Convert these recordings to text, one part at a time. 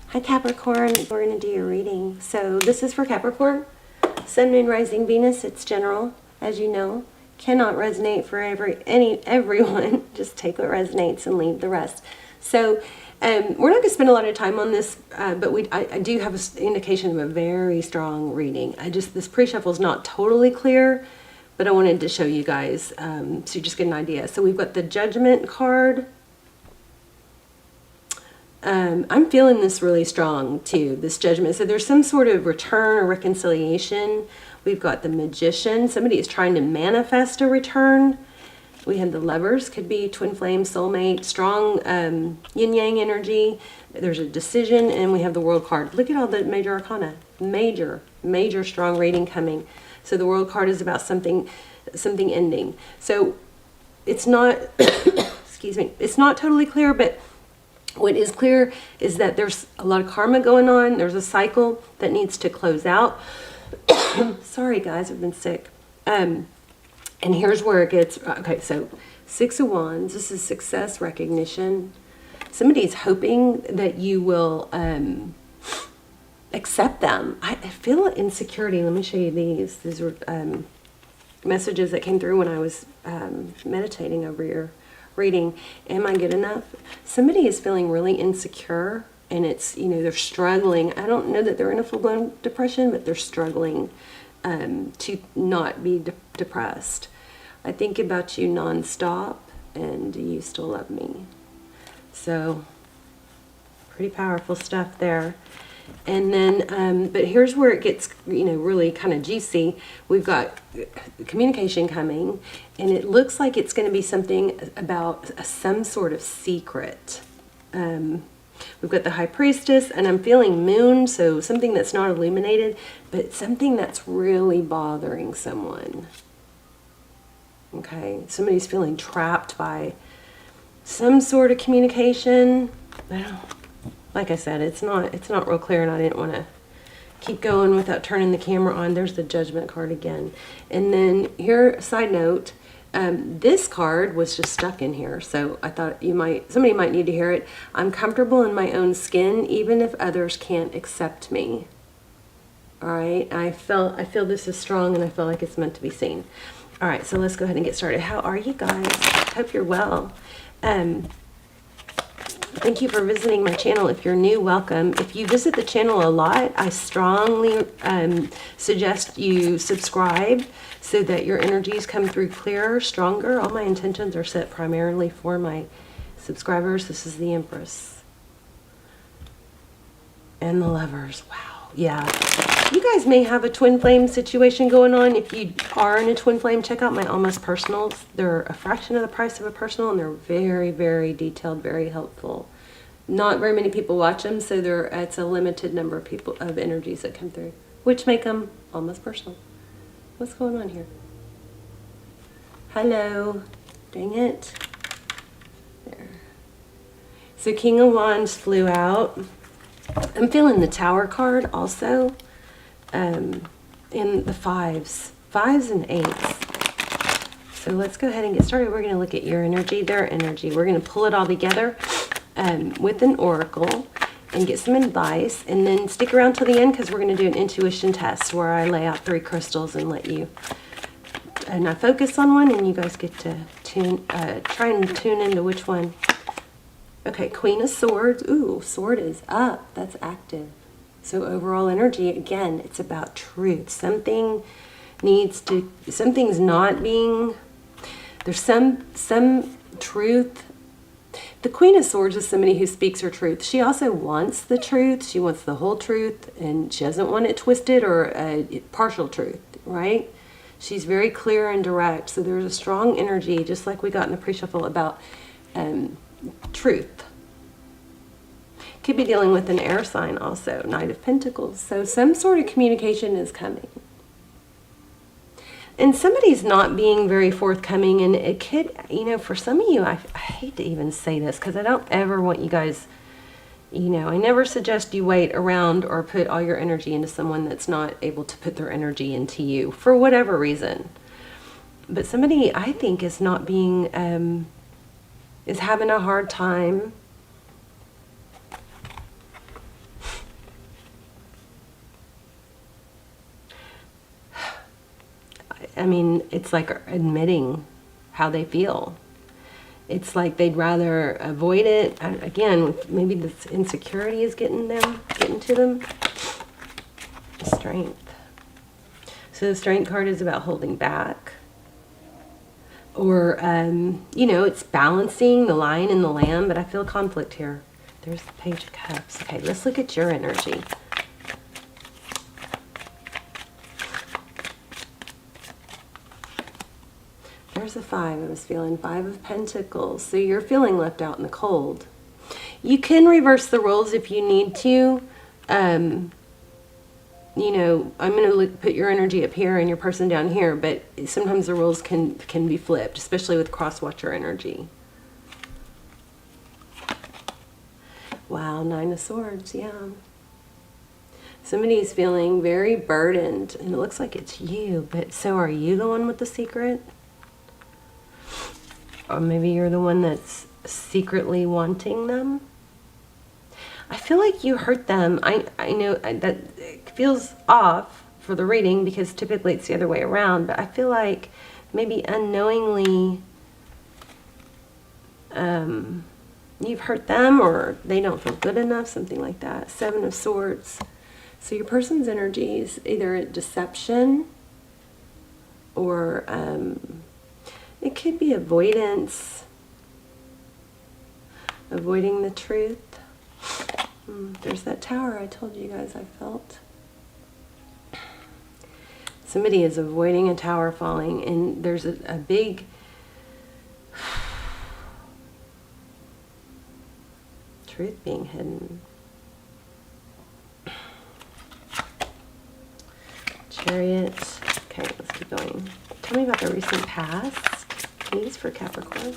Hi Capricorn, we're going to do your reading. So this is for Capricorn, Sun, Moon, Rising, Venus. It's general, as you know. Cannot resonate for everyone. Just take what resonates and leave the rest. So we're not going to spend a lot of time on this, but I do have an indication of a very strong reading. This pre-shuffle is not totally clear, but I wanted to show you guys so you just get an idea. So we've got the Judgment card. I'm feeling this really strong too, this Judgment. So there's some sort of return or reconciliation. We've got the Magician. Somebody is trying to manifest a return. We have the Lovers, could be twin flame, soulmate, strong yin-yang energy. There's a decision, and we have the World card. Look at all the major arcana. Major strong reading coming. So the World card is about something ending. So it's not, excuse me, it's not totally clear, but what is clear is that there's a lot of karma going on. There's a cycle that needs to close out. Sorry guys, I've been sick. And here's where it gets, okay, so 6 of Wands, this is success, recognition. Somebody's hoping that you will accept them. I feel insecurity. Let me show you these. These are messages that came through when I was meditating over your reading. Am I good enough? Somebody is feeling really insecure, and it's, you know, they're struggling. I don't know that they're in a full-blown depression, but they're struggling to not be depressed. I think about you nonstop, and do you still love me? So pretty powerful stuff there. And then, but here's where it gets, you know, really kind of juicy. We've got communication coming, and it looks like it's going to be something about some sort of secret. We've got the High Priestess, and I'm feeling Moon, so something that's not illuminated, but something that's really bothering someone. Okay, somebody's feeling trapped by some sort of communication. Like I said, it's not real clear, and I didn't want to keep going without turning the camera on. There's the Judgment card again. And then here, side note, this card was just stuck in here, so I thought somebody might need to hear it. I'm comfortable in my own skin, even if others can't accept me. All right, I feel this is strong, and I feel like it's meant to be seen. All right, so let's go ahead and get started. How are you guys? Hope you're well. Thank you for visiting my channel. If you're new, welcome. If you visit the channel a lot, I strongly suggest you subscribe so that your energies come through clearer, stronger. All my intentions are set primarily for my subscribers. This is the Empress. And the Lovers. Wow. Yeah. You guys may have a twin flame situation going on. If you are in a twin flame, check out my Almost Personals. They're a fraction of the price of a personal, and they're very, very detailed, very helpful. Not very many people watch them, so it's a limited number of energies that come through, which make them almost personal. What's going on here? Hello. Dang it. There. So King of Wands flew out. I'm feeling the Tower card also. In the fives and eights. So let's go ahead and get started. We're going to look at your energy, their energy. We're going to pull it all together with an oracle and get some advice, and then stick around till the end because we're going to do an intuition test where I lay out 3 crystals and let you, and I focus on one, and you guys get to try and tune into which one. Okay, Queen of Swords. Ooh, sword is up. That's active. So overall energy, again, it's about truth. Something's not being, there's some truth. The Queen of Swords is somebody who speaks her truth. She also wants the truth. She wants the whole truth, and she doesn't want it twisted or partial truth, right? She's very clear and direct. So there's a strong energy, just like we got in the pre-shuffle, about truth. Could be dealing with an air sign also, Knight of Pentacles. So some sort of communication is coming. And somebody's not being very forthcoming, and it could, you know, for some of you, I hate to even say this because I don't ever want you guys, you know, I never suggest you wait around or put all your energy into someone that's not able to put their energy into you for whatever reason. But somebody, I think, is not being, is having a hard time I mean, it's like admitting how they feel. It's like they'd rather avoid it. Again, maybe this insecurity is getting to them. Strength. So the Strength card is about holding back. Or, you know, it's balancing the lion and the lamb, but I feel conflict here. There's the Page of Cups. Okay, let's look at your energy. There's a 5. I was feeling 5 of Pentacles. So you're feeling left out in the cold. You can reverse the roles if you need to. You know, I'm going to put your energy up here and your person down here, but sometimes the roles can be flipped, especially with cross-watcher energy. Wow, 9 of Swords, yeah. Somebody is feeling very burdened, and it looks like it's you, but so are you the one with the secret? Or maybe you're the one that's secretly wanting them? I feel like you hurt them. I know that it feels off for the reading because typically it's the other way around, but I feel like maybe unknowingly you've hurt them, or they don't feel good enough, something like that. 7 of Swords. So your person's energy is either deception or it could be avoidance, avoiding the truth. There's that Tower I told you guys I felt. Somebody is avoiding a tower falling, and there's a big truth being hidden. Chariot. Okay, let's keep going. Tell me about the recent past, please, for Capricorn.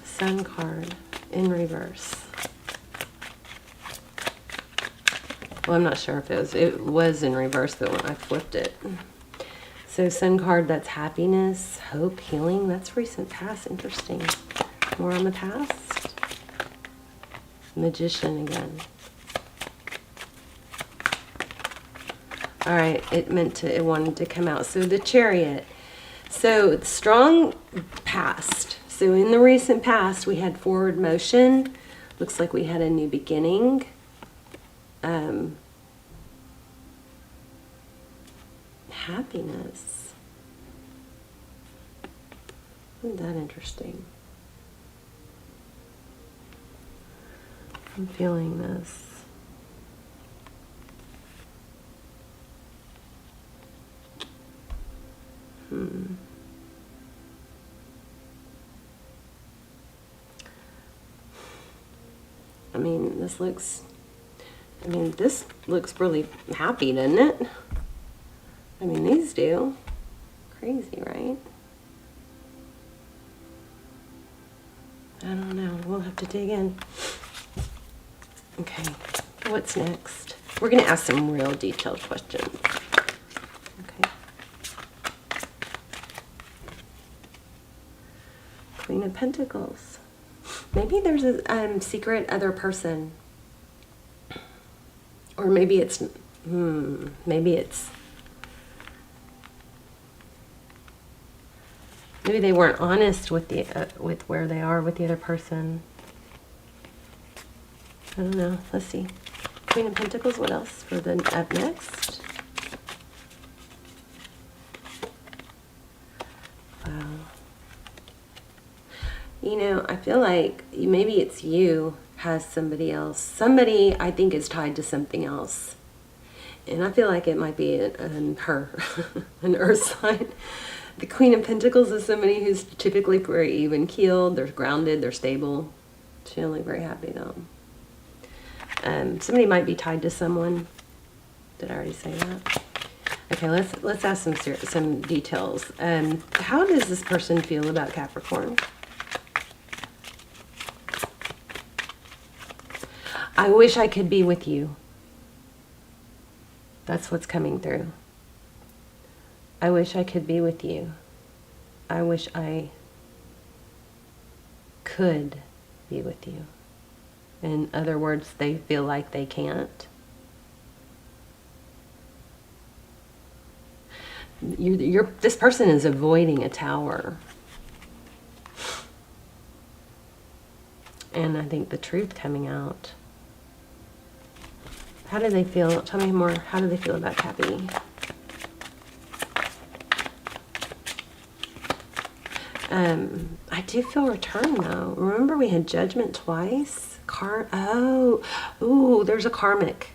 Sun card in reverse. Well, I'm not sure if it was in reverse, but when I flipped it. So Sun card, that's happiness, hope, healing. That's recent past. Interesting. More on the past. Magician again. All right, it wanted to come out. So the Chariot. So strong past. So in the recent past, we had forward motion. Looks like we had a new beginning. Happiness. Isn't that interesting? I'm feeling this. I mean, this looks really happy, doesn't it? I mean, these do. Crazy, right? I don't know. We'll have to dig in. Okay, what's next? We're going to ask some real detailed questions. Okay. Queen of Pentacles. Maybe there's a secret other person. Or maybe it's, maybe they weren't honest with with where they are with the other person. I don't know. Let's see. Queen of Pentacles. What else for the up next? Wow. You know, I feel like maybe it's you has somebody else. Somebody I think is tied to something else. And I feel like it might be her, an earth sign. The Queen of Pentacles is somebody who's typically very even-keeled. They're grounded. They're stable. She's feeling very happy, though. Somebody might be tied to someone. Did I already say that? Okay, let's ask some details. How does this person feel about Capricorn? I wish I could be with you. That's what's coming through. I wish I could be with you. I wish I could be with you. In other words, they feel like they can't. this person is avoiding a tower. And I think the truth coming out. How do they feel? Tell me more. How do they feel about Cappy? I do feel return though. Remember we had judgment twice? There's a karmic.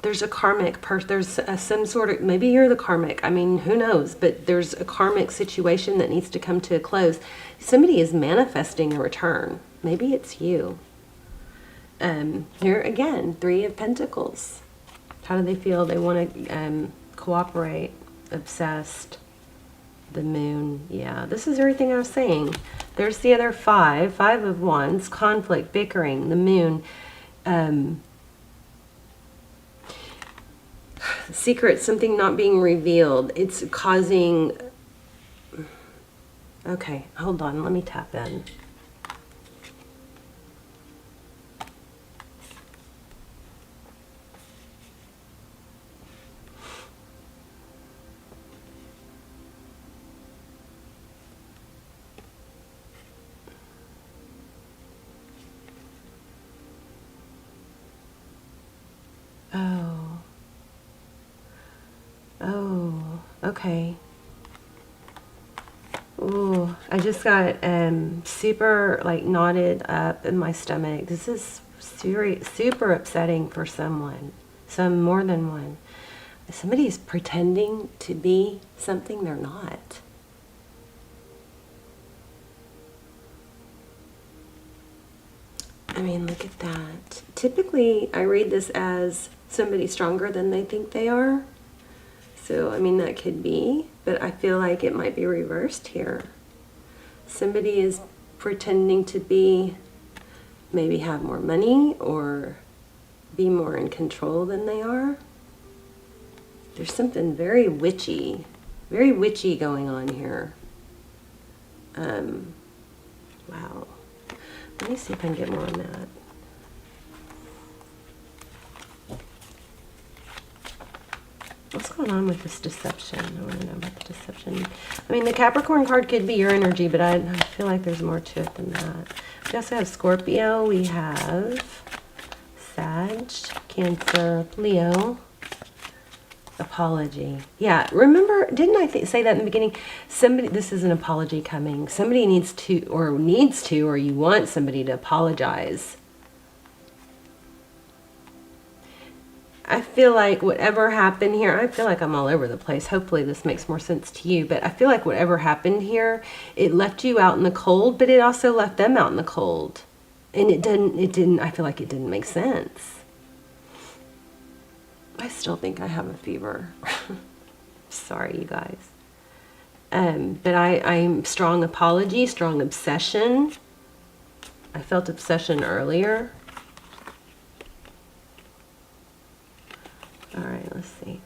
There's a karmic person. There's some sort of, maybe you're the karmic. I mean, who knows? But there's a karmic situation that needs to come to a close. Somebody is manifesting a return. Maybe it's you. Here again, 3 of Pentacles. How do they feel? They want to cooperate, obsessed. The moon, yeah, this is everything I was saying. There's the other 5 of Wands, conflict, bickering, the moon, secret, something not being revealed. It's causing, okay, hold on, let me tap in. Oh, okay. Ooh, I just got super like knotted up in my stomach. This is super upsetting for someone, more than one. Somebody's pretending to be something they're not. I mean, look at that. Typically, I read this as somebody stronger than they think they are. So, I mean, that could be, but I feel like it might be reversed here. Somebody is pretending to be, maybe have more money or be more in control than they are. There's something very witchy going on here. Wow. Let me see if I can get more on that. What's going on with this deception? I want to know about the deception. I mean, the Capricorn card could be your energy, but I feel like there's more to it than that. We also have Scorpio. We have Sag, Cancer, Leo. Apology. Yeah, remember, didn't I say that in the beginning? This is an apology coming. Somebody needs to, or you want somebody to apologize. I feel like whatever happened here, I feel like I'm all over the place. Hopefully this makes more sense to you, but I feel like whatever happened here, it left you out in the cold, but it also left them out in the cold. And it didn't, I feel like it didn't make sense. I still think I have a fever. Sorry, you guys. But I'm strong apology, strong obsession. I felt obsession earlier. All right, let's see.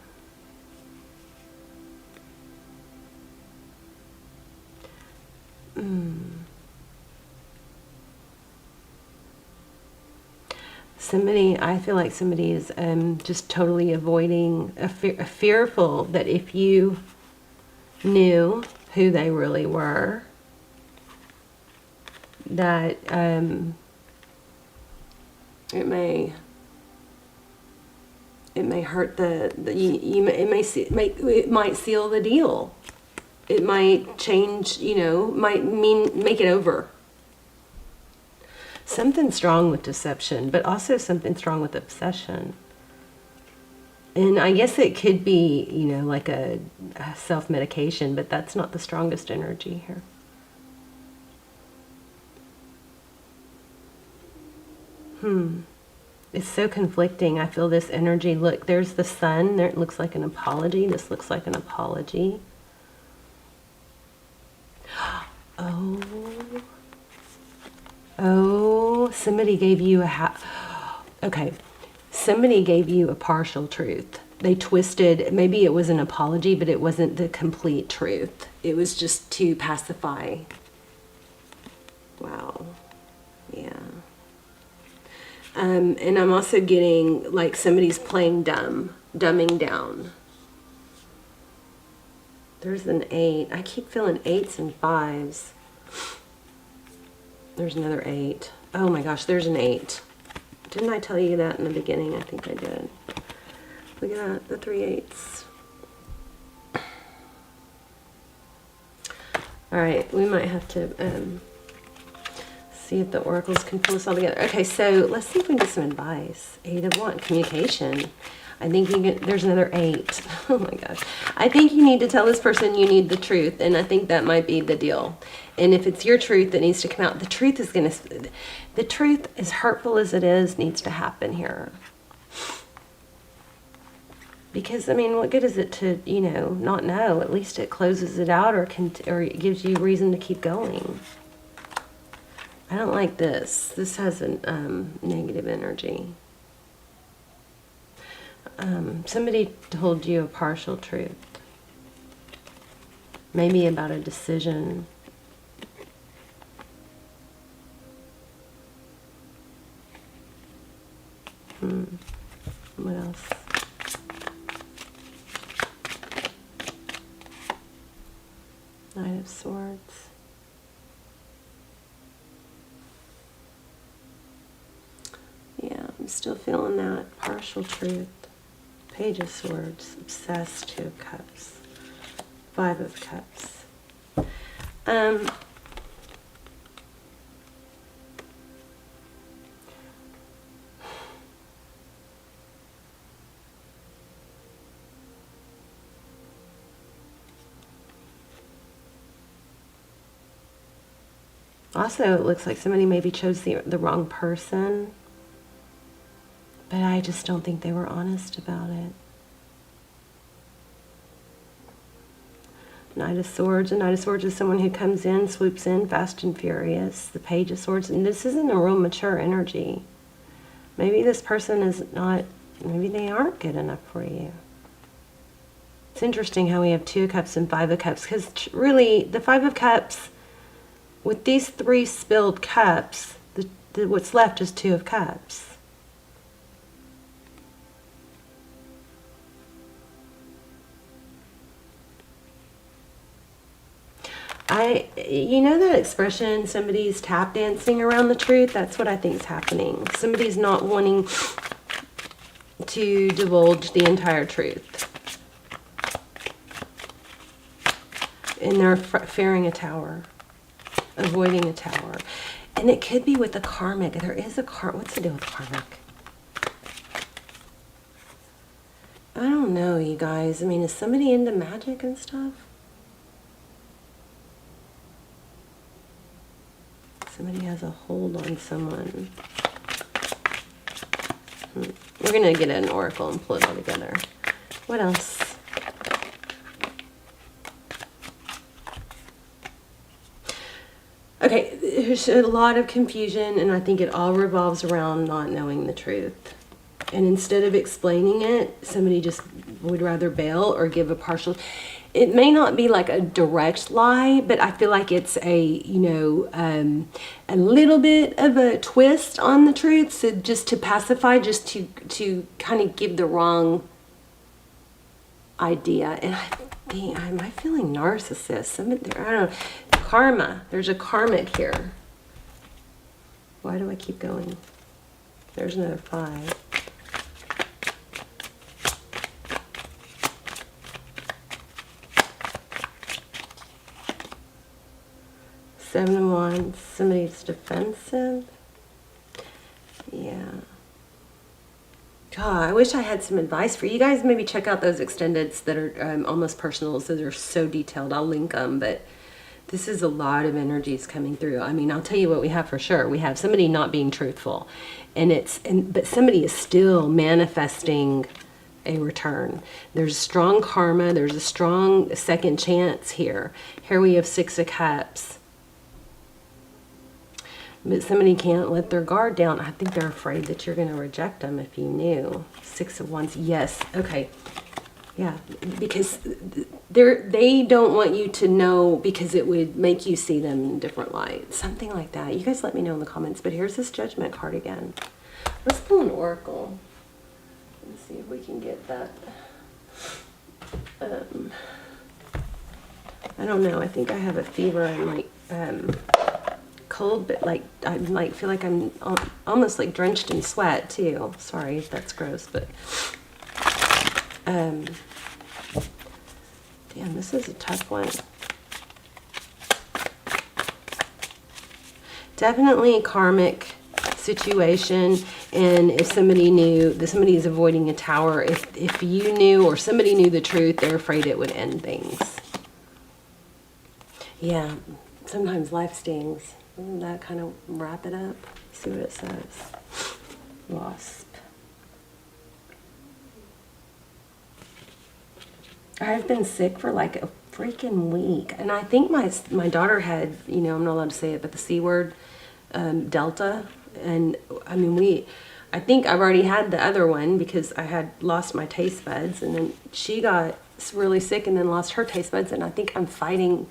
I feel like somebody is just totally avoiding, fearful that if you knew who they really were, that it may hurt it might seal the deal. It might change, make it over. Something strong with deception, but also something strong with obsession. And I guess it could be, like a self-medication, but that's not the strongest energy here. It's so conflicting. I feel this energy. Look, there's the sun. There, it looks like an apology. This looks like an apology. Oh, somebody gave you somebody gave you a partial truth. They twisted, maybe it was an apology, but it wasn't the complete truth. It was just to pacify. Wow. Yeah. And I'm also getting like somebody's playing dumb, dumbing down. There's an 8. I keep feeling 8s and 5s. There's another 8. Oh my gosh, there's an 8. Didn't I tell you that in the beginning? I think I did. Look at that, the 3 8s. All right, we might have to see if the oracles can pull us all together. Okay, so let's see if we can get some advice. 8 of Wands, communication. I think there's another 8. Oh my gosh. I think you need to tell this person you need the truth, and I think that might be the deal. And if it's your truth that needs to come out, the truth, as hurtful as it is, needs to happen here. Because, I mean, what good is it to, you know, not know? At least it closes it out, or it gives you reason to keep going. I don't like this. This has a negative energy. Somebody told you a partial truth. Maybe about a decision. What else? Knight of Swords. Yeah, I'm still feeling that partial truth. Page of Swords, obsessed, 2 of Cups, 5 of Cups. Also, it looks like somebody maybe chose the wrong person. But I just don't think they were honest about it. Knight of Swords. A Knight of Swords is someone who comes in, swoops in, fast and furious. The Page of Swords. And this isn't a real mature energy. Maybe this person is not, maybe they aren't good enough for you. It's interesting how we have 2 of Cups and 5 of Cups. Because really, the 5 of Cups, with these 3 spilled cups, what's left is 2 of Cups. You know that expression, somebody's tap dancing around the truth? That's what I think is happening. Somebody's not wanting to divulge the entire truth. And they're fearing a tower, avoiding a tower. And it could be with the karmic. There is a what's the deal with karmic? I don't know, you guys. I mean, is somebody into magic and stuff? Somebody has a hold on someone. We're going to get an oracle and pull it all together. What else? Okay, there's a lot of confusion, and I think it all revolves around not knowing the truth. And instead of explaining it, somebody just would rather bail or give a partial. It may not be like a direct lie, but I feel like it's a little bit of a twist on the truth. So just to pacify, just to kind of give the wrong idea. And am I feeling narcissist? I don't know. Karma. There's a karmic here. Why do I keep going? There's another 5. Seven of Wands, somebody's defensive. Yeah. God, I wish I had some advice for you guys. Maybe check out those extendeds that are almost personals. Those are so detailed. I'll link them, but this is a lot of energies coming through. I mean, I'll tell you what we have for sure. We have somebody not being truthful, but somebody is still manifesting a return. There's strong karma. There's a strong second chance here. Here we have 6 of Cups. But somebody can't let their guard down. I think they're afraid that you're going to reject them if you knew. 6 of Wands. Yes. Okay. Yeah. Because they don't want you to know because it would make you see them in a different light. Something like that. You guys let me know in the comments. But here's this Judgment card again. Let's pull an oracle. Let's see if we can get that. I don't know. I think I have a fever and like cold, but like I like feel like I'm almost like drenched in sweat too. Sorry if that's gross, but damn, this is a tough one. Definitely a karmic situation, and if somebody knew that somebody is avoiding a tower, if you knew or somebody knew the truth, they're afraid it would end things. Yeah, sometimes life stings. Doesn't that kind of wrap it up? See what it says. Wasp. I've been sick for like a freaking week, and I think my daughter had, you know, I'm not allowed to say it, but the C word, Delta. And I mean, I think I've already had the other one because I had lost my taste buds, and then she got really sick and then lost her taste buds, and I think I'm fighting,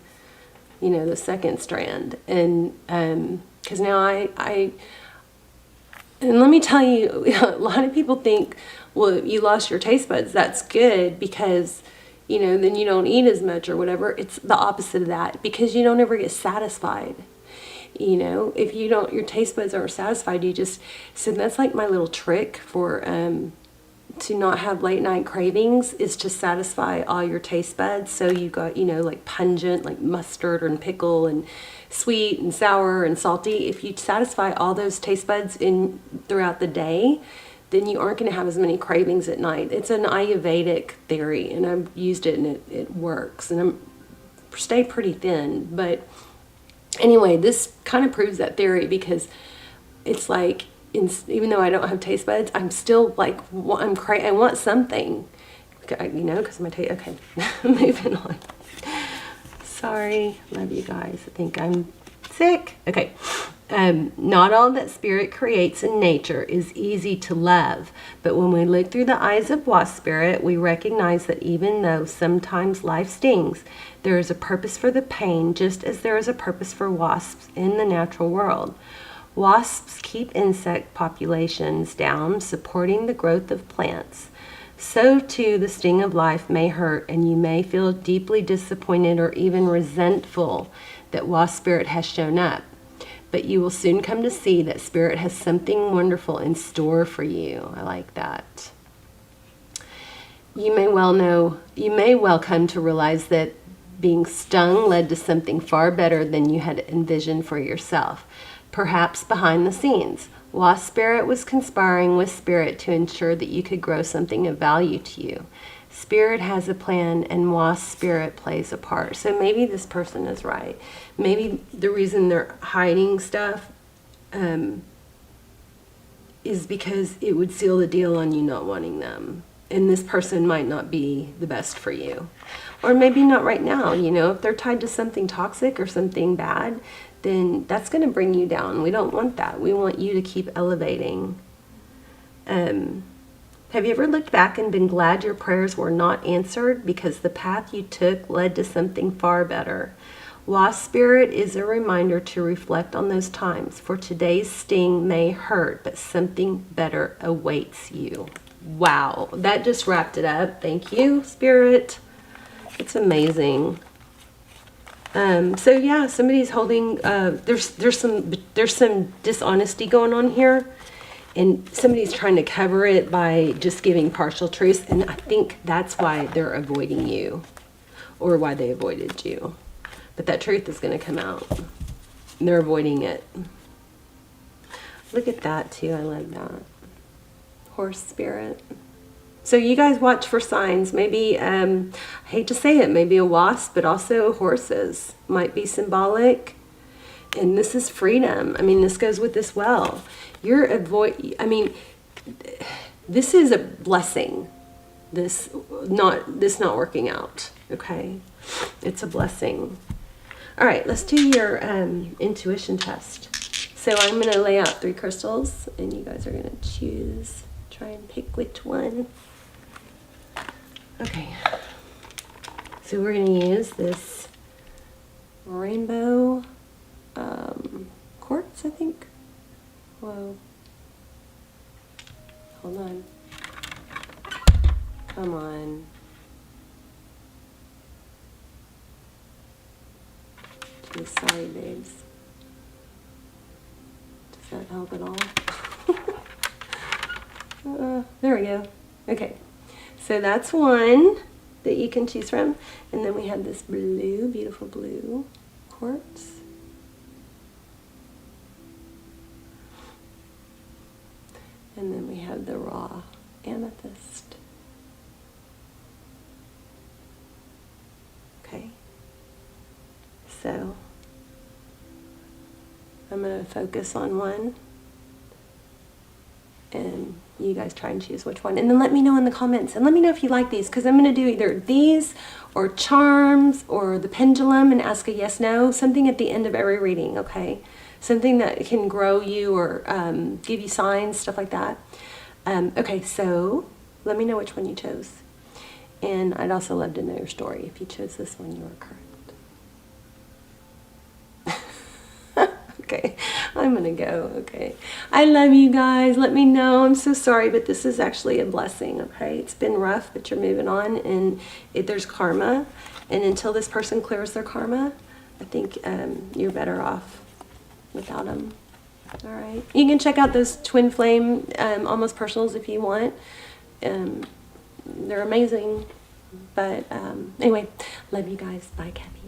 you know, the second strand. And because now and let me tell you, a lot of people think, well, you lost your taste buds, that's good because, you know, then you don't eat as much or whatever. It's the opposite of that, because you don't ever get satisfied. You know, if you don't, your taste buds aren't satisfied, so that's like my little trick for, to not have late night cravings, is to satisfy all your taste buds. So you got, you know, like pungent, like mustard and pickle and sweet and sour and salty. If you satisfy all those taste buds throughout the day, then you aren't going to have as many cravings at night. It's an Ayurvedic theory, and I've used it and it works. And I stay pretty thin, but anyway, this kind of proves that theory, because it's like, even though I don't have taste buds, I'm still like, I want something, you know, because my taste, okay, moving on. Sorry, love you guys. I think I'm sick. Okay. Not all that spirit creates in nature is easy to love, but when we look through the eyes of wasp spirit, we recognize that even though sometimes life stings, there is a purpose for the pain, just as there is a purpose for wasps in the natural world. Wasps keep insect populations down, supporting the growth of plants. So too, the sting of life may hurt, and you may feel deeply disappointed or even resentful that wasp spirit has shown up. But you will soon come to see that spirit has something wonderful in store for you. I like that. You may well come to realize that being stung led to something far better than you had envisioned for yourself. Perhaps behind the scenes, wasp spirit was conspiring with spirit to ensure that you could grow something of value to you. Spirit has a plan, and wasp spirit plays a part. So maybe this person is right. Maybe the reason they're hiding stuff is because it would seal the deal on you not wanting them. And this person might not be the best for you. Or maybe not right now, you know. If they're tied to something toxic or something bad, then that's going to bring you down. We don't want that. We want you to keep elevating. Have you ever looked back and been glad your prayers were not answered because the path you took led to something far better? Wasp spirit is a reminder to reflect on those times, for today's sting may hurt, but something better awaits you. Wow, that just wrapped it up. Thank you, spirit. It's amazing. So yeah, somebody's holding. There's some dishonesty going on here. And somebody's trying to cover it by just giving partial truths. And I think that's why they're avoiding you, or why they avoided you. But that truth is going to come out. And they're avoiding it. Look at that too. I love that. Horse spirit. So you guys watch for signs. Maybe, I hate to say it, maybe a wasp, but also horses might be symbolic. And this is freedom. I mean, this goes with this well. This is a blessing. This not working out. Okay, it's a blessing. All right, let's do your intuition test. So I'm going to lay out 3 crystals, and you guys are going to choose. Try and pick which one. Okay. So we're going to use this rainbow quartz, I think. Whoa. Hold on. Come on. Sorry, babes. Does that help at all? There we go. Okay, so that's one that you can choose from. And then we have this blue, beautiful blue quartz. And then we have the raw amethyst. Okay, so I'm going to focus on one, and you guys try and choose which one. And then let me know in the comments, and let me know if you like these, because I'm going to do either these or charms or the pendulum and ask a yes, no, something at the end of every reading, okay? Something that can grow you or give you signs, stuff like that. Okay, so let me know which one you chose. And I'd also love to know your story. If you chose this one, you are correct. Okay, I'm gonna go, okay. I love you guys. Let me know. I'm so sorry, but this is actually a blessing, okay? It's been rough, but you're moving on, and there's karma. And until this person clears their karma, I think you're better off without them. All right. You can check out those twin flame almost personals if you want. They're amazing. But anyway, love you guys. Bye, Cappy.